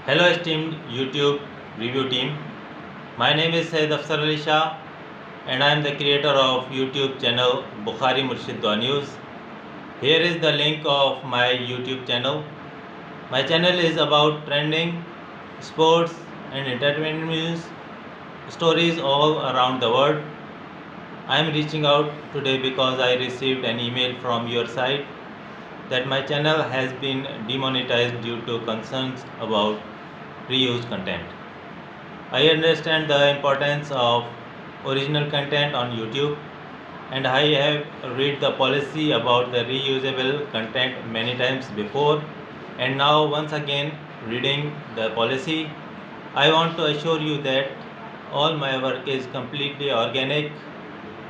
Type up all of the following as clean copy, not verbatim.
Hello esteemed YouTube review team. My name is Sayyid Afsar Ali Shah and I am the creator of YouTube channel Bukhari Murshid Dua News. Here is the link of my YouTube channel. My channel is about trending, sports and entertainment news, stories all around the world. I am reaching out today because I received an email from your site that my channel has been demonetized due to concerns about reused content. I understand the importance of original content on YouTube and I have read the policy about the reusable content many times before, and now once again reading the policy. I want to assure you that all my work is completely organic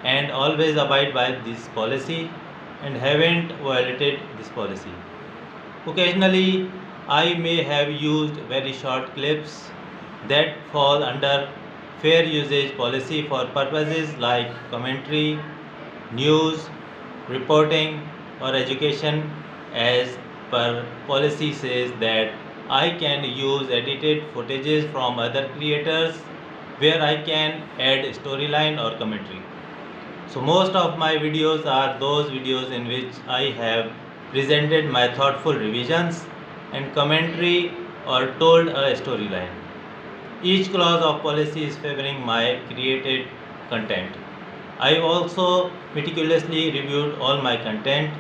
and always abide by this policy and haven't violated this policy. Occasionally, I may have used very short clips that fall under fair usage policy for purposes like commentary, news, reporting, or education. As per policy says that I can use edited footages from other creators where I can add storyline or commentary. So most of my videos are those videos in which I have presented my thoughtful revisions and commentary or told a storyline. Each clause of policy is favoring my created content. I also meticulously reviewed all my content.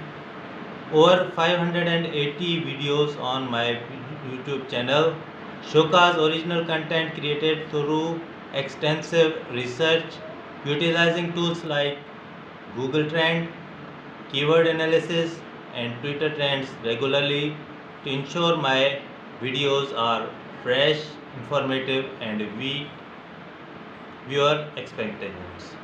Over 580 videos on my YouTube channel showcase original content created through extensive research utilizing tools like Google Trend, keyword analysis, and Twitter trends regularly to ensure my videos are fresh, informative, and meet viewer expectations.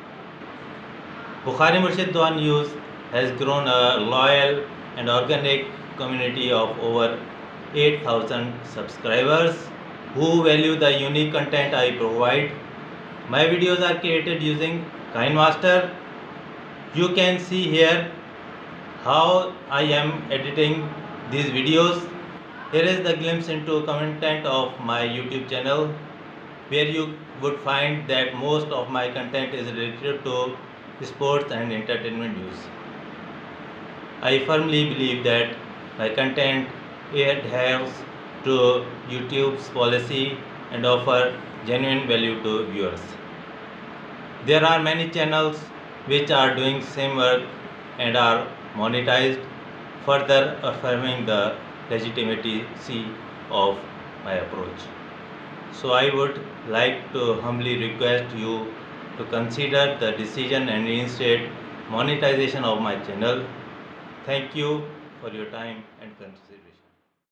Bukhari Murshid Dua News has grown a loyal and organic community of over 8,000 subscribers who value the unique content I provide. My videos are created using KineMaster. You can see here how I am editing these videos. Here is the glimpse into content of my YouTube channel, where you would find that most of my content is related to sports and entertainment news. I firmly believe that my content adheres to YouTube's policy and offer genuine value to viewers. There are many channels which are doing same work and are monetized, further affirming the legitimacy of my approach. So I would like to humbly request you to consider the decision and instead monetization of my channel. Thank you for your time and consideration.